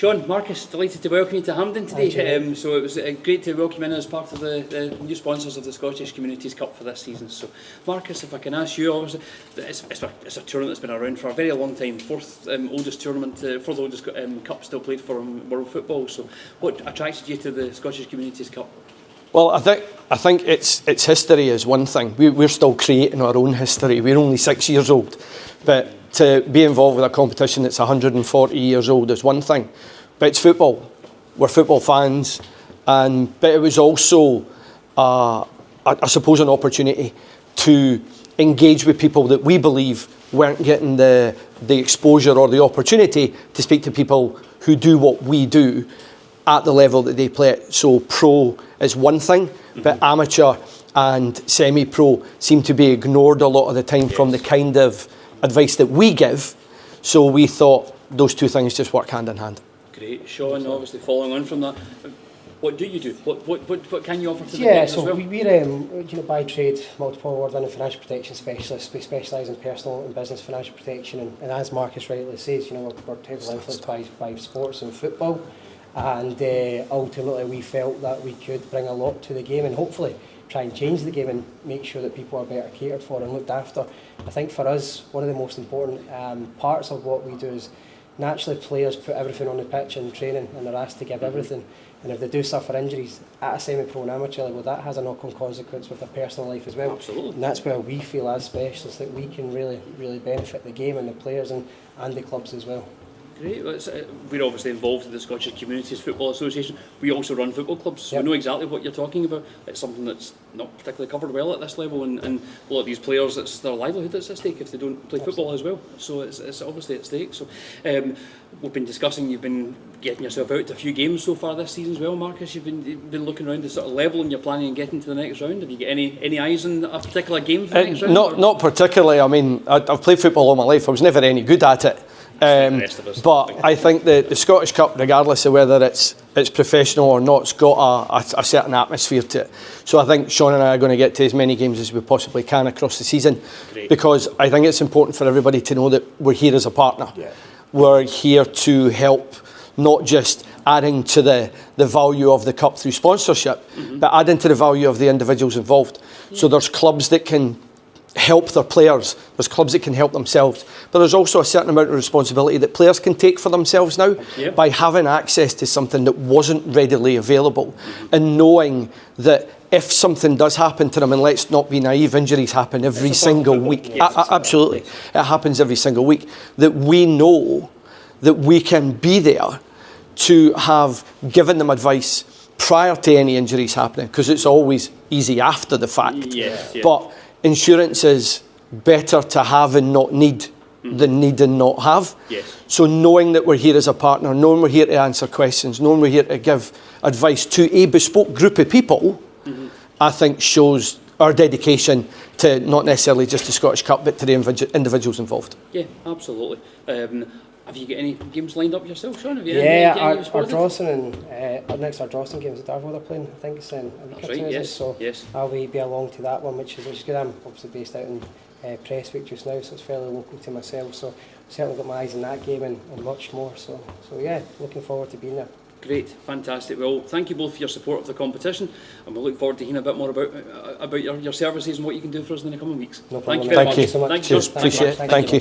Sean, Marcus, delighted to welcome you to Hampden today. So it was great to welcome you in as part of the new sponsors of the Scottish Communities Cup for this season. So Marcus, if I can ask you, obviously it's a tournament that's been around for a very long time, fourth oldest tournament, fourth oldest cup still played for world football. So what attracted you to the Scottish Communities Cup? Well, I think its history is one thing. We're still creating our own history. We're only 6 years old, but to be involved with a competition that's 140 years old is one thing. But it's football. We're football fans, but it was also, I suppose, an opportunity to engage with people that we believe weren't getting the exposure or the opportunity to speak to people who do what we do at the level that they play it. So pro is one thing, but amateur and semi-pro seem to be ignored a lot of the time from the kind of advice that we give. So we thought those two things just work hand in hand. Great. Sean, obviously following on from that, what do you do? What can you offer to the game as well? We're by trade multiple award-winning financial protection specialists. We specialise in personal and business financial protection, and as Marcus rightly says, we're heavily influenced by sports and football. And ultimately we felt that we could bring a lot to the game and hopefully try and change the game and make sure that people are better catered for and looked after. I think for us, one of the most important parts of what we do is naturally players put everything on the pitch in training and they're asked to give everything. And if they do suffer injuries at a semi-pro and amateur level, that has a knock-on consequence with their personal life as well. Absolutely. And that's where we feel as specialists that we can really benefit the game and the players and the clubs as well. Great. We're obviously involved in the Scottish Communities Football Association. We also run football clubs, so we know exactly what you're talking about. It's something that's not particularly covered well at this level, and a lot of these players, it's their livelihood that's at stake if they don't play football as well. So it's obviously at stake. So we've been discussing, you've been getting yourself out to a few games so far this season as well, Marcus. You've been looking around the sort of level and you're planning on getting to the next round. Have you got any eyes on a particular game for the next round? Not particularly. I mean, I've played football all my life. I was never any good at it. But I think the Scottish Cup, regardless of whether it's professional or not, it's got a certain atmosphere to it. So I think Sean and I are going to get to as many games as we possibly can across the season. Great. Because I think it's important for everybody to know that we're here as a partner. Yeah. We're here to help, not just adding to the value of the cup through sponsorship, but adding to the value of the individuals involved. Yeah. So there's clubs that can help their players, there's clubs that can help themselves, but there's also a certain amount of responsibility that players can take for themselves now by having access to something that wasn't readily available and knowing that if something does happen to them, and let's not be naive, injuries happen every single week. Yes, absolutely. It happens every single week. That we know that we can be there to have given them advice prior to any injuries happening, because it's always easy after the fact. But insurance is better to have and not need than need and not have. Yes. So knowing that we're here as a partner, knowing we're here to answer questions, knowing we're here to give advice to a bespoke group of people, I think shows our dedication to not necessarily just the Scottish Cup, but to the individuals involved. Yeah, absolutely. Have you got any games lined up yourself, Sean? Have you our Dawson and our next Dawson game is at Dartford they're playing. I think it's in a week or two. Yes. So I'll be along to that one, which is good. I'm obviously based out in Prestwick just now, so it's fairly local to myself. So I've certainly got my eyes on that game and much more. So yeah, looking forward to being there. Great, fantastic. Well, thank you both for your support of the competition, and we'll look forward to hearing a bit more about your services and what you can do for us in the coming weeks. No problem. Thank you very much. Thank you so much. Cheers. Appreciate it. Thank you.